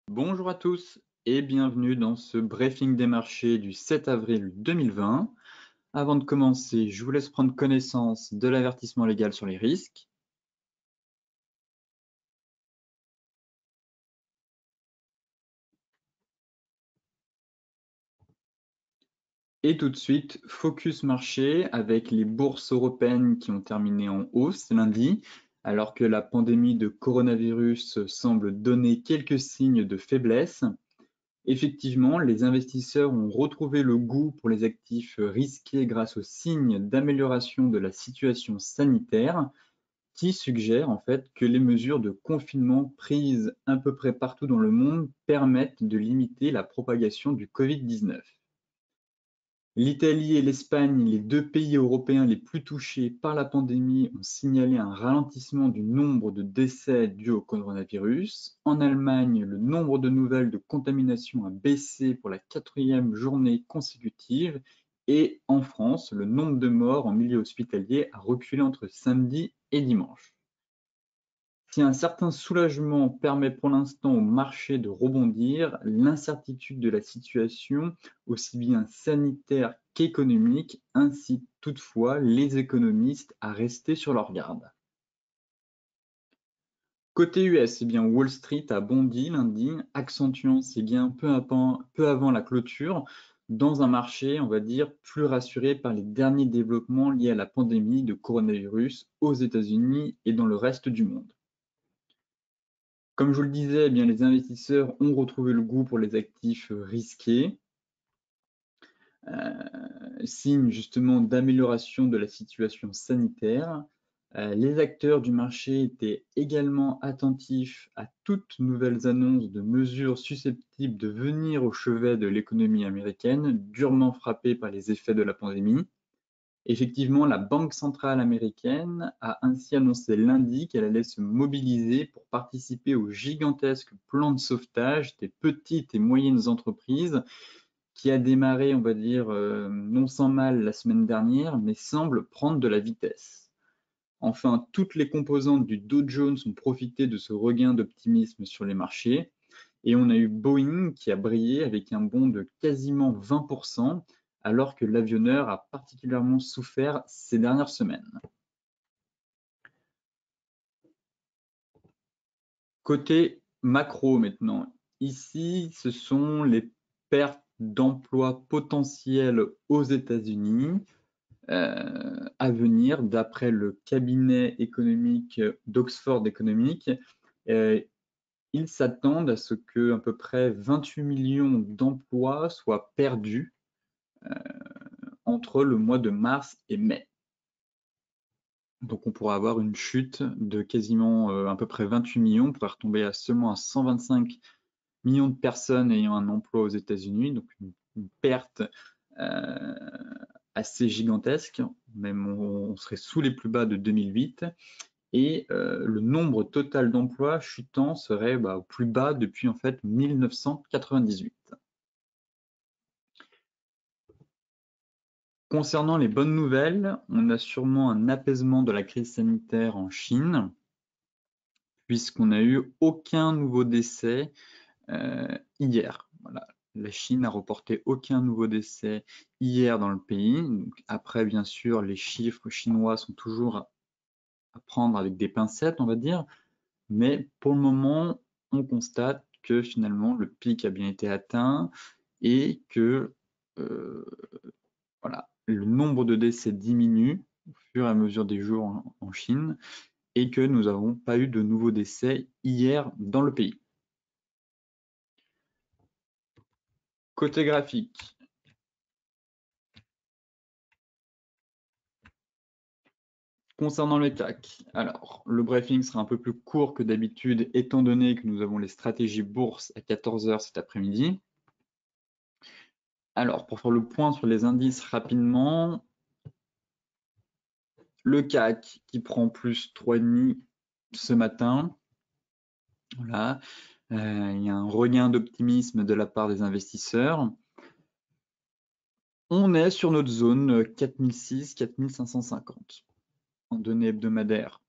Bonjour à tous et bienvenue dans ce briefing des marchés du 7 avril 2020. Avant de commencer, je vous laisse prendre connaissance de l'avertissement légal sur les risques. Et tout de suite, focus marché avec les bourses européennes qui ont terminé en hausse lundi, alors que la pandémie de coronavirus semble donner quelques signes de faiblesse. Effectivement, les investisseurs ont retrouvé le goût pour les actifs risqués grâce aux signes d'amélioration de la situation sanitaire, qui suggère en fait que les mesures de confinement prises à peu près partout dans le monde permettent de limiter la propagation du Covid-19. L'Italie et l'Espagne, les deux pays européens les plus touchés par la pandémie, ont signalé un ralentissement du nombre de décès dus au coronavirus. En Allemagne, le nombre de nouvelles de contamination a baissé pour la 4e journée consécutive. Et en France, le nombre de morts en milieu hospitalier a reculé entre samedi et dimanche. Si un certain soulagement permet pour l'instant au marché de rebondir, l'incertitude de la situation, aussi bien sanitaire qu'économique, incite toutefois les économistes à rester sur leur garde. Côté US, Wall Street a bondi lundi, accentuant ses gains peu avant la clôture, dans un marché, on va dire, plus rassuré par les derniers développements liés à la pandémie de coronavirus aux États-Unis et dans le reste du monde. Comme je vous le disais, les investisseurs ont retrouvé le goût pour les actifs risqués, signe justement d'amélioration de la situation sanitaire. Les acteurs du marché étaient également attentifs à toutes nouvelles annonces de mesures susceptibles de venir au chevet de l'économie américaine, durement frappée par les effets de la pandémie. Effectivement, la Banque centrale américaine a ainsi annoncé lundi qu'elle allait se mobiliser pour participer au gigantesque plan de sauvetage des petites et moyennes entreprises qui a démarré, on va dire, non sans mal la semaine dernière, mais semble prendre de la vitesse. Enfin, toutes les composantes du Dow Jones ont profité de ce regain d'optimisme sur les marchés. Et on a eu Boeing qui a brillé avec un bond de quasiment 20%, alors que l'avionneur a particulièrement souffert ces dernières semaines. Côté macro maintenant, ici, ce sont les pertes d'emplois potentiels aux États-Unis à venir, d'après le cabinet économique d'Oxford Economics. Ils s'attendent à ce que à peu près 28 millions d'emplois soient perdus entre le mois de mars et mai. Donc on pourra avoir une chute de quasiment à peu près 28 millions, on pourrait retomber à seulement à 125 millions de personnes ayant un emploi aux États-Unis, donc une perte assez gigantesque, même on serait sous les plus bas de 2008, et le nombre total d'emplois chutant serait au plus bas depuis en fait 1998. Concernant les bonnes nouvelles, on a sûrement un apaisement de la crise sanitaire en Chine, puisqu'on n'a eu aucun nouveau décès hier. Voilà. La Chine n'a reporté aucun nouveau décès hier dans le pays. Donc, après, bien sûr, les chiffres chinois sont toujours à prendre avec des pincettes, on va dire, mais pour le moment, on constate que finalement, le pic a bien été atteint et que voilà, le nombre de décès diminue au fur et à mesure des jours en Chine et que nous n'avons pas eu de nouveaux décès hier dans le pays. Côté graphique, concernant le CAC, alors le briefing sera un peu plus court que d'habitude étant donné que nous avons les stratégies bourse à 14 h cet après-midi. Alors pour faire le point sur les indices rapidement, le CAC qui prend plus 3,5 ce matin. Voilà. Il y a un regain d'optimisme de la part des investisseurs. On est sur notre zone 4006, 4550 en données hebdomadaires.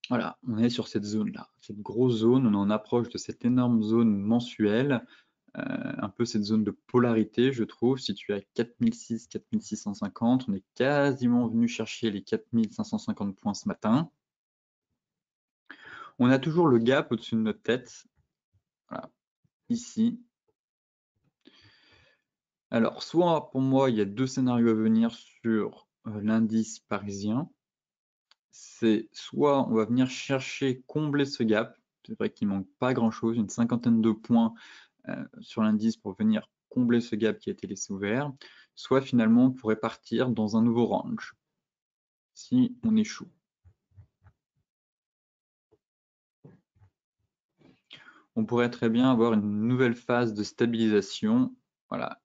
Voilà, on est sur cette zone-là, cette grosse zone, on en approche de cette énorme zone mensuelle, un peu cette zone de polarité, je trouve, située à 4006, 4650. On est quasiment venu chercher les 4550 points ce matin. On a toujours le gap au-dessus de notre tête, voilà, ici. Alors, soit pour moi, il y a deux scénarios à venir sur l'indice parisien. C'est soit on va venir chercher, combler ce gap. C'est vrai qu'il manque pas grand-chose, une cinquantaine de points sur l'indice pour venir combler ce gap qui a été laissé ouvert. Soit finalement, on pourrait partir dans un nouveau range si on échoue. On pourrait très bien avoir une nouvelle phase de stabilisation. Voilà,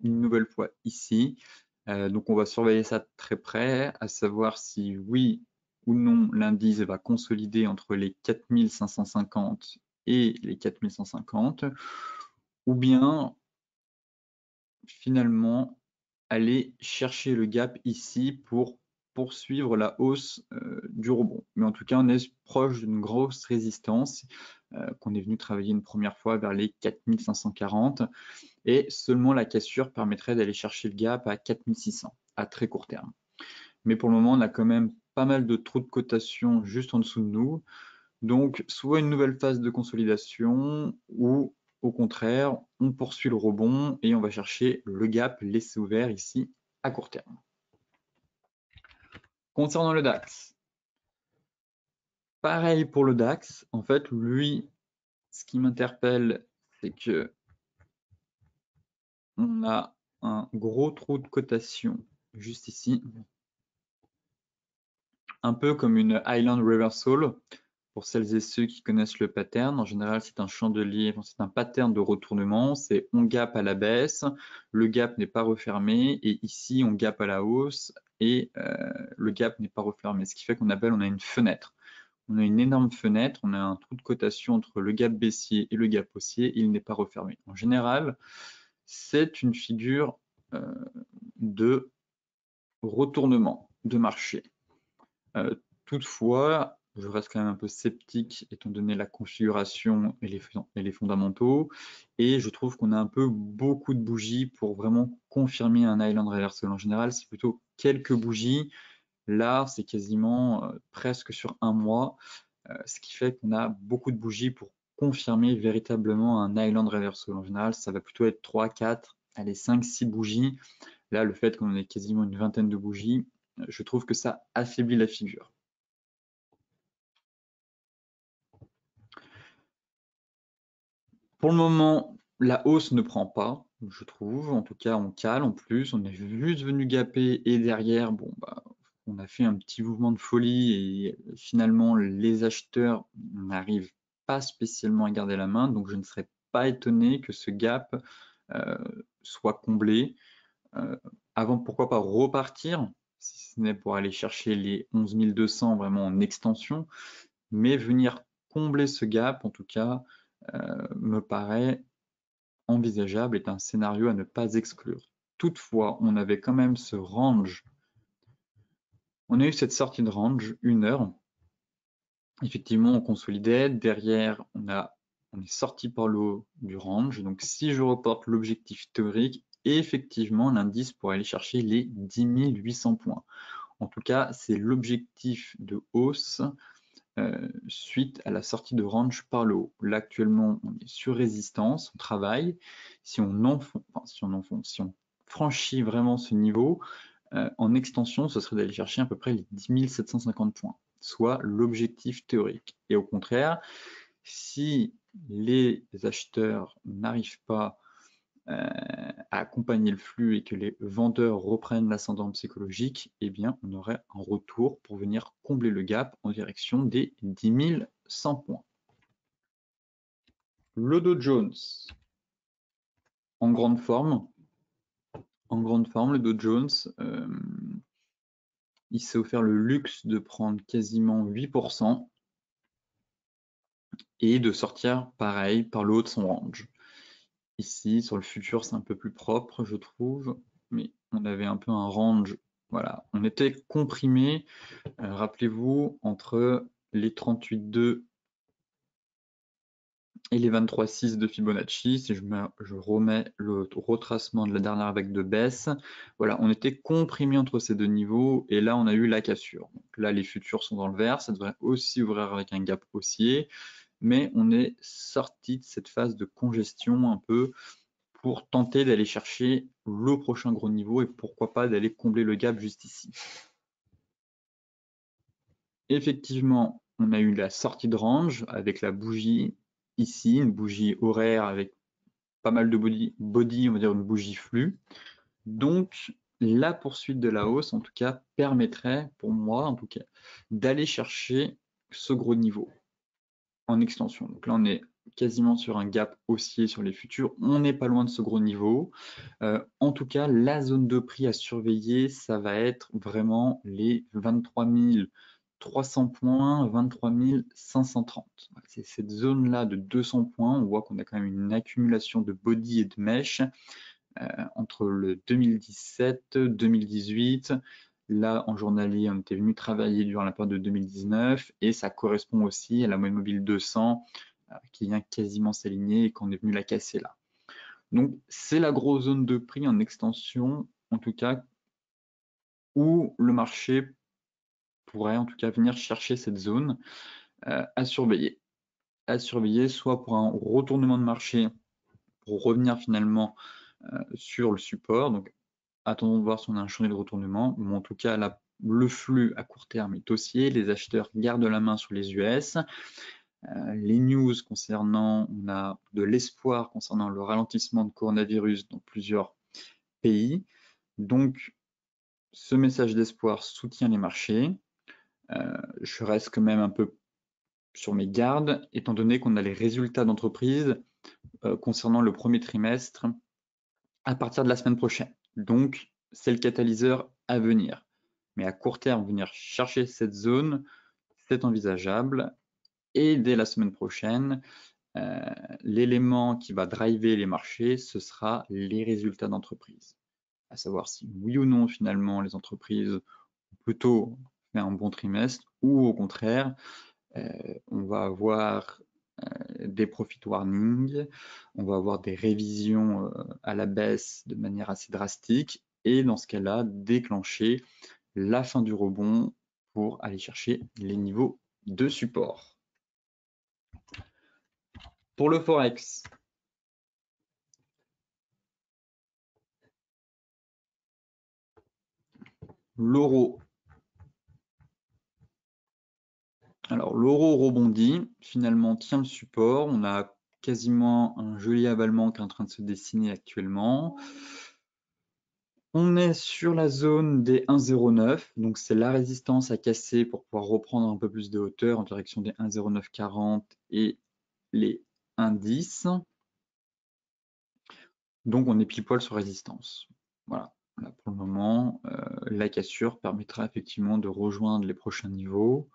une nouvelle fois ici. Donc on va surveiller ça de très près, à savoir si oui ou non l'indice va consolider entre les 4550 et les 4150, ou bien finalement aller chercher le gap ici pour poursuivre la hausse du rebond. Mais en tout cas, on est proche d'une grosse résistance qu'on est venu travailler une première fois vers les 4540. Et seulement la cassure permettrait d'aller chercher le gap à 4600 à très court terme. Mais pour le moment, on a quand même pas mal de trous de cotation juste en dessous de nous. Donc, soit une nouvelle phase de consolidation ou au contraire, on poursuit le rebond et on va chercher le gap laissé ouvert ici à court terme. Concernant le DAX, pareil pour le DAX. En fait, lui, ce qui m'interpelle, c'est que on a un gros trou de cotation juste ici, un peu comme une Highland Reversal. Pour celles et ceux qui connaissent le pattern, en général, c'est un chandelier, c'est un pattern de retournement. C'est on gap à la baisse, le gap n'est pas refermé, et ici, on gap à la hausse, et le gap n'est pas refermé. Ce qui fait qu'on appelle, on a une fenêtre. On a une énorme fenêtre, on a un trou de cotation entre le gap baissier et le gap haussier, il n'est pas refermé. En général, c'est une figure de retournement de marché. Toutefois, je reste quand même un peu sceptique étant donné la configuration et les fondamentaux, et je trouve qu'on a un peu beaucoup de bougies pour vraiment confirmer un Island Reversal. En général, c'est plutôt quelques bougies. Là, c'est quasiment presque sur un mois, ce qui fait qu'on a beaucoup de bougies pour confirmer véritablement un Island Reversal. En général, ça va plutôt être 3, 4, allez, 5, 6 bougies. Là, le fait qu'on ait quasiment une vingtaine de bougies, je trouve que ça affaiblit la figure. Pour le moment, la hausse ne prend pas, je trouve. En tout cas, on cale en plus. On est juste venu gaper et derrière, bon, bah, on a fait un petit mouvement de folie et finalement, les acheteurs n'arrivent pas spécialement à garder la main. Donc, je ne serais pas étonné que ce gap soit comblé. Avant, pourquoi pas repartir, si ce n'est pour aller chercher les 11 200 vraiment en extension, mais venir combler ce gap, en tout cas, me paraît envisageable, est un scénario à ne pas exclure. Toutefois, on avait quand même ce range. On a eu cette sortie de range, 1 heure. Effectivement, on consolidait. Derrière, on est sorti par le haut du range. Donc, si je reporte l'objectif théorique, effectivement, l'indice pourrait aller chercher les 10 800 points. En tout cas, c'est l'objectif de hausse suite à la sortie de range par le haut. Là, actuellement, on est sur résistance, on travaille. Si on franchit vraiment ce niveau, en extension, ce serait d'aller chercher à peu près les 10 750 points, soit l'objectif théorique. Et au contraire, si les acheteurs n'arrivent pas à accompagner le flux et que les vendeurs reprennent l'ascendant psychologique, eh bien, on aurait un retour pour venir combler le gap en direction des 10 100 points. Le Dow Jones, en grande forme. En grande forme, le Dow Jones, il s'est offert le luxe de prendre quasiment 8% et de sortir pareil par le haut de son range. Ici, sur le futur, c'est un peu plus propre, je trouve, mais on avait un peu un range. Voilà, on était comprimé, rappelez-vous, entre les 38,2 et les 23,6 de Fibonacci. Si je remets le retracement de la dernière vague de baisse, voilà, on était comprimé entre ces deux niveaux et là on a eu la cassure. Donc là les futurs sont dans le vert, ça devrait aussi ouvrir avec un gap haussier, mais on est sorti de cette phase de congestion un peu pour tenter d'aller chercher le prochain gros niveau et pourquoi pas d'aller combler le gap juste ici. Effectivement, on a eu la sortie de range avec la bougie ici, une bougie horaire avec pas mal de body, on va dire une bougie flux. Donc, la poursuite de la hausse, en tout cas, permettrait, pour moi, en tout cas, d'aller chercher ce gros niveau en extension. Donc là, on est quasiment sur un gap haussier sur les futurs. On n'est pas loin de ce gros niveau. En tout cas, la zone de prix à surveiller, ça va être vraiment les 23 300 points, 23 530. C'est cette zone-là de 200 points. On voit qu'on a quand même une accumulation de body et de mèches entre le 2017, 2018. Là, en journalier, on était venu travailler durant la période de 2019 et ça correspond aussi à la moyenne mobile 200 qui vient quasiment s'aligner et qu'on est venu la casser là. Donc, c'est la grosse zone de prix en extension, en tout cas, où le marché pourrait en tout cas venir chercher cette zone à surveiller. À surveiller soit pour un retournement de marché pour revenir finalement sur le support. Donc, attendons de voir si on a un chantier de retournement. Mais en tout cas, là, le flux à court terme est haussier. Les acheteurs gardent la main sur les US. Les news concernant, on a de l'espoir concernant le ralentissement de coronavirus dans plusieurs pays. Donc, ce message d'espoir soutient les marchés. Je reste quand même un peu sur mes gardes, étant donné qu'on a les résultats d'entreprise concernant le premier trimestre à partir de la semaine prochaine. Donc, c'est le catalyseur à venir. Mais à court terme, venir chercher cette zone, c'est envisageable. Et dès la semaine prochaine, l'élément qui va driver les marchés, ce sera les résultats d'entreprise. À savoir si oui ou non, finalement, les entreprises ont plutôt fait un bon trimestre ou au contraire, on va avoir des profit warnings, on va avoir des révisions à la baisse de manière assez drastique et dans ce cas-là, déclencher la fin du rebond pour aller chercher les niveaux de support. Pour le Forex, l'euro. Alors, l'euro rebondit, finalement tient le support. On a quasiment un joli avalement qui est en train de se dessiner actuellement. On est sur la zone des 1,09, donc c'est la résistance à casser pour pouvoir reprendre un peu plus de hauteur en direction des 1,0940 et les 1,10. Donc on est pile poil sur résistance. Voilà, là, pour le moment, la cassure permettra effectivement de rejoindre les prochains niveaux.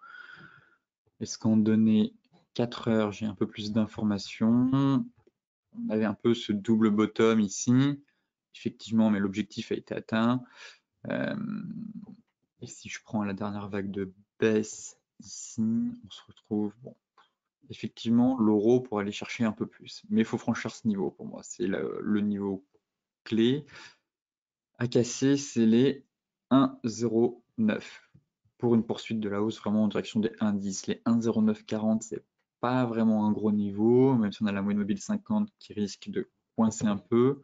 Est-ce qu'en données 4 heures, j'ai un peu plus d'informations? On avait un peu ce double bottom ici, effectivement, mais l'objectif a été atteint. Et si je prends la dernière vague de baisse ici, on se retrouve, bon, effectivement, l'euro pour aller chercher un peu plus. Mais il faut franchir ce niveau pour moi, c'est le niveau clé. À casser, c'est les 1,09 pour une poursuite de la hausse vraiment en direction des 1,10. Les 1,0940, c'est pas vraiment un gros niveau, même si on a la moyenne mobile 50 qui risque de coincer un peu.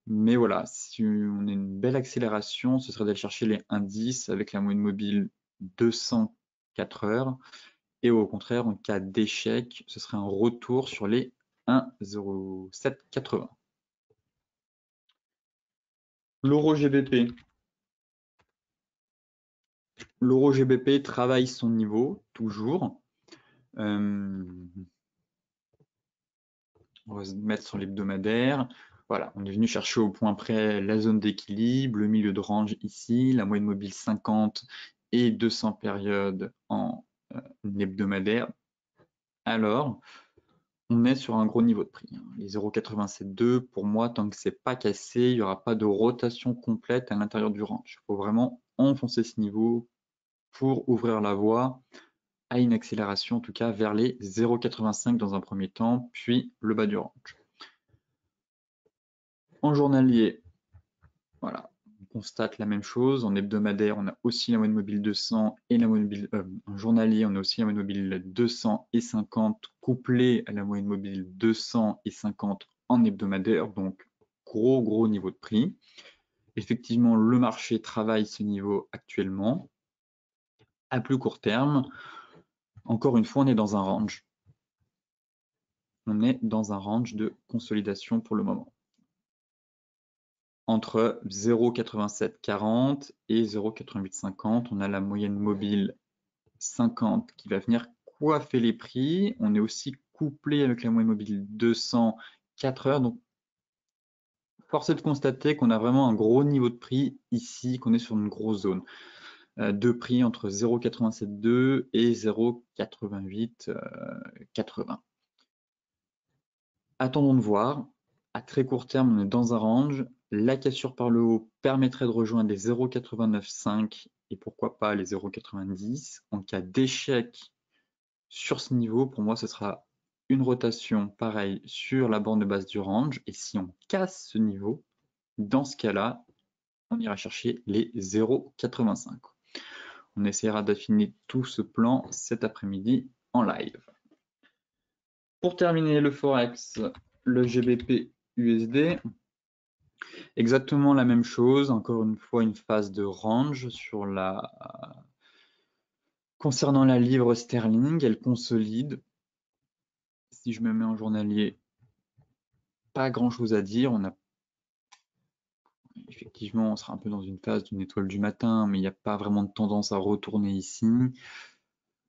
Mais voilà, si on a une belle accélération, ce serait d'aller chercher les 1,10 avec la moyenne mobile 204 heures. Et au contraire, en cas d'échec, ce serait un retour sur les 1,0780. L'euro GBP. L'euro GBP travaille son niveau, toujours. On va se mettre sur l'hebdomadaire. Voilà, on est venu chercher au point près la zone d'équilibre, le milieu de range ici, la moyenne mobile 50 et 200 périodes en hebdomadaire. Alors, on est sur un gros niveau de prix. Les 0,872, pour moi, tant que c'est pas cassé, il n'y aura pas de rotation complète à l'intérieur du range. Il faut vraiment enfoncer ce niveau pour ouvrir la voie à une accélération en tout cas vers les 0,85 dans un premier temps, puis le bas du range. En journalier, voilà, on constate la même chose. En hebdomadaire, on a aussi la moyenne mobile 200 et la moyenne mobile, en journalier, on a aussi la moyenne mobile 200 et 50 couplée à la moyenne mobile 200 et 50 en hebdomadaire, donc gros niveau de prix. Effectivement, le marché travaille ce niveau actuellement. À plus court terme, encore une fois, on est dans un range. On est dans un range de consolidation pour le moment. Entre 0,8740 et 0,8850, on a la moyenne mobile 50 qui va venir coiffer les prix. On est aussi couplé avec la moyenne mobile 200 4 heures. Donc, force est de constater qu'on a vraiment un gros niveau de prix ici, qu'on est sur une grosse zone de prix entre 0,872 et 0,8880. Attendons de voir. À très court terme, on est dans un range. La cassure par le haut permettrait de rejoindre les 0,895 et pourquoi pas les 0,90. En cas d'échec sur ce niveau, pour moi, ce sera une rotation pareille sur la borne de base du range. Et si on casse ce niveau, dans ce cas-là, on ira chercher les 0,85. On essaiera d'affiner tout ce plan cet après-midi en live. Pour terminer le Forex, le GBP USD, exactement la même chose, encore une fois une phase de range sur concernant la livre sterling, elle consolide. Si je me mets en journalier, pas grand chose à dire, effectivement on sera un peu dans une phase d'une étoile du matin, mais il n'y a pas vraiment de tendance à retourner ici.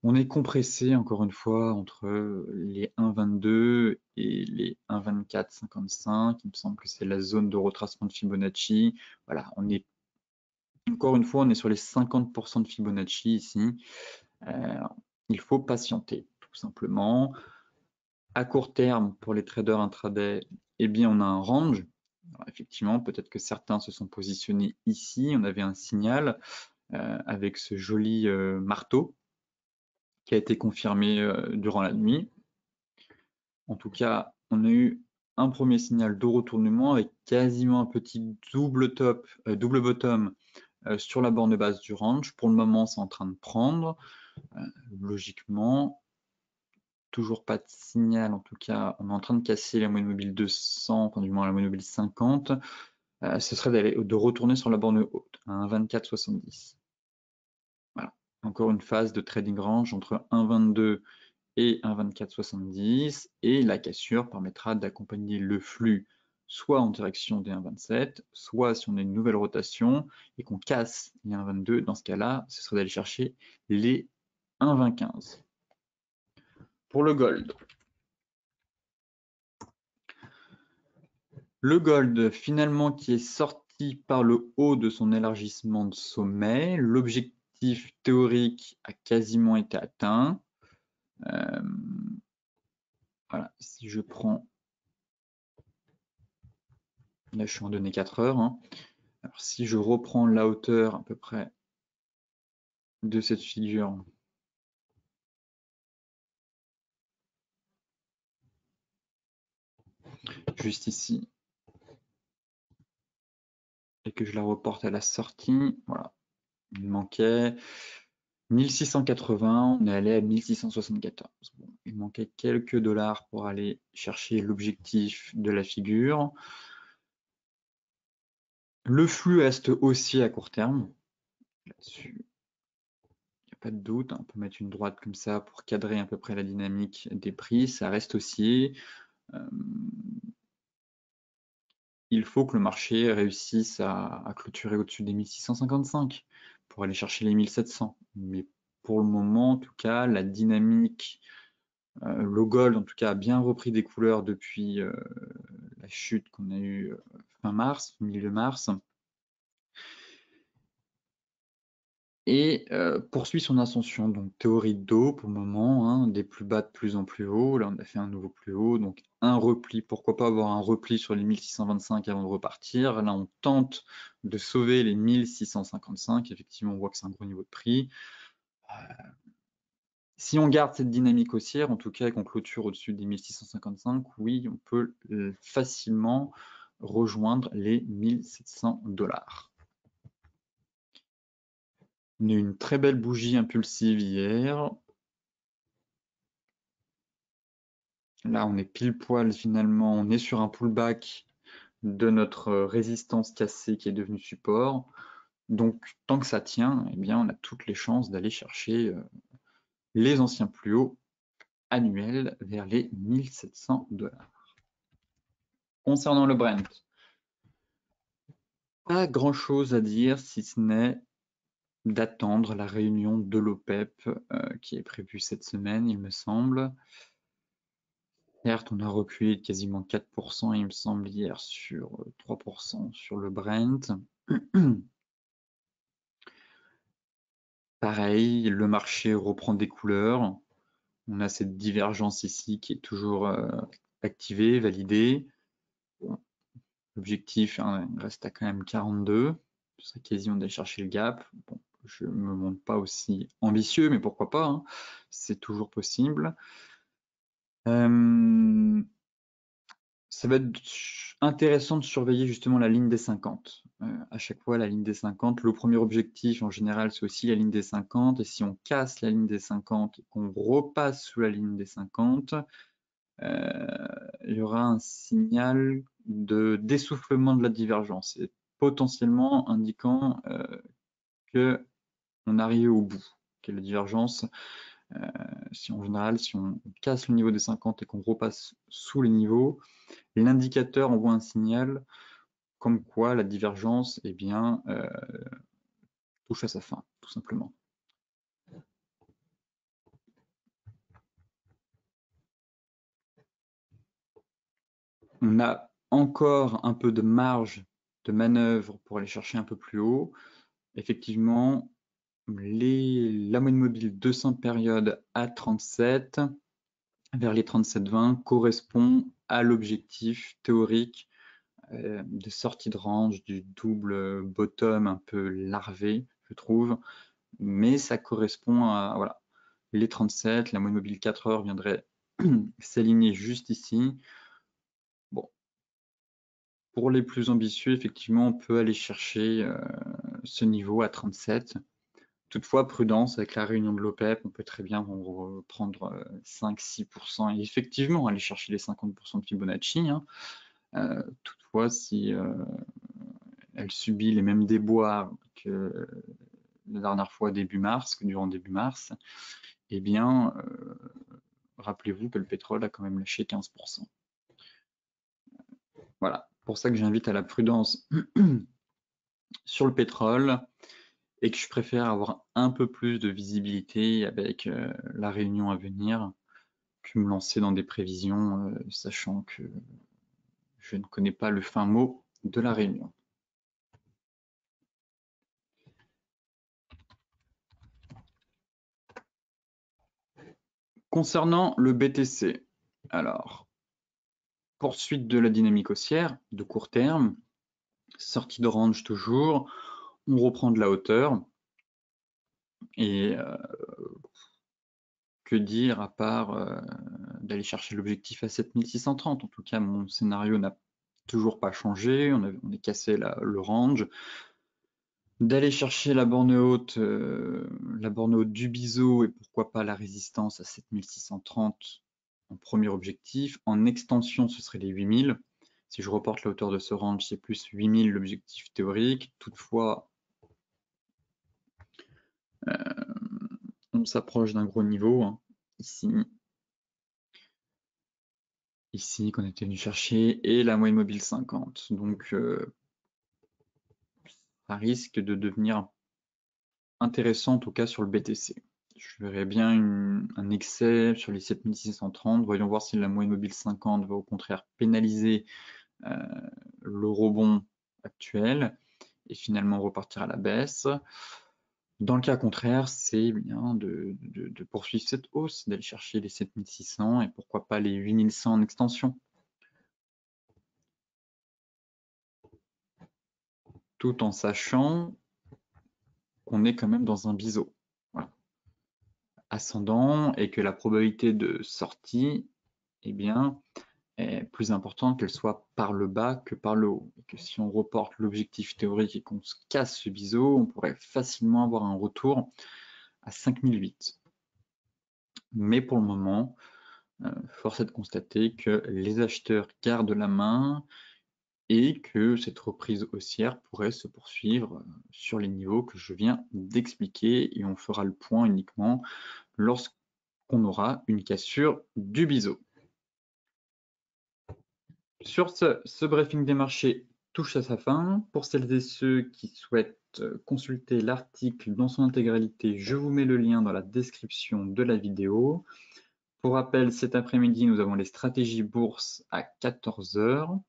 On est compressé, encore une fois, entre les 1,22 et les 1,2455. Il me semble que c'est la zone de retracement de Fibonacci. Voilà, encore une fois, on est sur les 50% de Fibonacci ici. Il faut patienter, tout simplement. À court terme, pour les traders intraday, eh bien, on a un range. Alors, effectivement, peut-être que certains se sont positionnés ici. On avait un signal avec ce joli marteau qui a été confirmé durant la nuit. En tout cas, on a eu un premier signal de retournement avec quasiment un petit double bottom sur la borne de base du range. Pour le moment, c'est en train de prendre. Logiquement, toujours pas de signal. En tout cas, on est en train de casser la moyenne mobile 200, enfin du moins la moyenne mobile 50. Ce serait de retourner sur la borne haute, à 1,2470. Voilà. Encore une phase de trading range entre 1,22 et 1,2470 et la cassure permettra d'accompagner le flux soit en direction des 1,27, soit si on a une nouvelle rotation et qu'on casse les 1,22, dans ce cas-là, ce serait d'aller chercher les 1,2015. Pour le gold. Le gold, finalement, qui est sorti par le haut de son élargissement de sommet. L'objectif théorique a quasiment été atteint. Voilà, si je prends... Là, je suis en données 4 heures. Hein. Alors, si je reprends la hauteur à peu près de cette figure, juste ici, et que je la reporte à la sortie, voilà, il manquait 1680, on est allé à 1674. Bon, il manquait quelques dollars pour aller chercher l'objectif de la figure. Le flux reste haussier à court terme. Là-dessus, il n'y a pas de doute. On peut mettre une droite comme ça pour cadrer à peu près la dynamique des prix. Ça reste haussier. Il faut que le marché réussisse à clôturer au-dessus des 1655 pour aller chercher les 1700. Mais pour le moment, en tout cas, la dynamique, le gold en tout cas a bien repris des couleurs depuis la chute qu'on a eue fin mars, milieu mars. Et poursuit son ascension, donc théorie de dos pour le moment, hein, des plus bas de plus en plus haut, là on a fait un nouveau plus haut, donc un repli, pourquoi pas avoir un repli sur les 1625 avant de repartir, là on tente de sauver les 1655, effectivement on voit que c'est un gros niveau de prix, Si on garde cette dynamique haussière, en tout cas qu'on clôture au-dessus des 1655, oui, on peut facilement rejoindre les 1700 $. On a eu une très belle bougie impulsive hier. Là, on est pile poil finalement, on est sur un pullback de notre résistance cassée qui est devenue support. Donc, tant que ça tient, eh bien, on a toutes les chances d'aller chercher les anciens plus hauts annuels vers les 1700 $. Concernant le Brent, pas grand-chose à dire si ce n'est d'attendre la réunion de l'OPEP qui est prévue cette semaine, il me semble. Certes, on a reculé de quasiment 4%, il me semble, hier sur 3% sur le Brent. Pareil, le marché reprend des couleurs. On a cette divergence ici qui est toujours activée, validée. Bon, l'objectif reste à quand même 42. Ce serait quasiment d'aller chercher le gap. Bon, je ne me montre pas aussi ambitieux, mais pourquoi pas, hein. C'est toujours possible. Ça va être intéressant de surveiller justement la ligne des 50. À chaque fois, la ligne des 50, le premier objectif en général, c'est aussi la ligne des 50. Et si on casse la ligne des 50 et qu'on repasse sous la ligne des 50, il y aura un signal de d'essoufflement de la divergence et potentiellement indiquant qu'on arrive au bout, que la divergence, si en général, si on casse le niveau des 50 et qu'on repasse sous les niveaux, l'indicateur envoie un signal comme quoi la divergence eh bien, touche à sa fin, tout simplement. On a encore un peu de marge de manœuvre pour aller chercher un peu plus haut. Effectivement, la moyenne mobile 200 périodes à 37, vers les 37,20, correspond à l'objectif théorique de sortie de range du double bottom un peu larvé, je trouve, mais ça correspond à voilà, les 37, la moyenne mobile 4 heures viendrait s'aligner juste ici. Bon, pour les plus ambitieux, effectivement, on peut aller chercher ce niveau à 37. Toutefois, prudence, avec la réunion de l'OPEP, on peut très bien reprendre 5-6% et effectivement aller chercher les 50% de Fibonacci, hein. Toutefois, si elle subit les mêmes déboires que la dernière fois début mars, que durant début mars, eh bien, rappelez-vous que le pétrole a quand même lâché 15%. Voilà, pour ça que j'invite à la prudence sur le pétrole et que je préfère avoir un peu plus de visibilité avec la réunion à venir que me lancer dans des prévisions, sachant que je ne connais pas le fin mot de la réunion. Concernant le BTC, alors, poursuite de la dynamique haussière de court terme, sortie de range toujours, on reprend de la hauteur et que dire à part d'aller chercher l'objectif à 7630. En tout cas, mon scénario n'a toujours pas changé, on est cassé le range. D'aller chercher la borne haute du biseau et pourquoi pas la résistance à 7630 en premier objectif. En extension, ce serait les 8000. Si je reporte la hauteur de ce range, c'est plus 8000 l'objectif théorique. Toutefois, on s'approche d'un gros niveau, hein, ici. Ici, qu'on était venu chercher, et la moyenne mobile 50. Donc, ça risque de devenir intéressant, en tout cas sur le BTC. Je verrais bien un excès sur les 7630. Voyons voir si la moyenne mobile 50 va au contraire pénaliser le rebond actuel et finalement repartir à la baisse. Dans le cas contraire, c'est bien de poursuivre cette hausse, d'aller chercher les 7600 et pourquoi pas les 8100 en extension. Tout en sachant qu'on est quand même dans un biseau. Voilà. ascendant et que la probabilité de sortie, eh bien, est plus importante qu'elle soit par le bas que par le haut. Et que si on reporte l'objectif théorique et qu'on se casse ce biseau, on pourrait facilement avoir un retour à 5008. Mais pour le moment, force est de constater que les acheteurs gardent la main et que cette reprise haussière pourrait se poursuivre sur les niveaux que je viens d'expliquer, et on fera le point uniquement lorsqu'on aura une cassure du biseau. Sur ce briefing des marchés touche à sa fin. Pour celles et ceux qui souhaitent consulter l'article dans son intégralité, je vous mets le lien dans la description de la vidéo. Pour rappel, cet après-midi, nous avons les stratégies bourse à 14 h.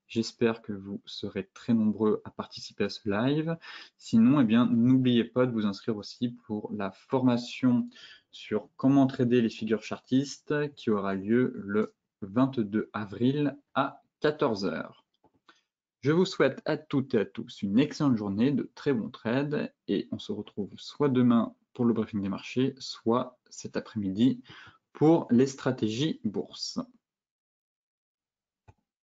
J'espère que vous serez très nombreux à participer à ce live. Sinon, eh bien, n'oubliez pas de vous inscrire aussi pour la formation sur comment trader les figures chartistes qui aura lieu le 22 avril à 14 h. Je vous souhaite à toutes et à tous une excellente journée, de très bons trades, et on se retrouve soit demain pour le briefing des marchés, soit cet après-midi pour les stratégies bourse.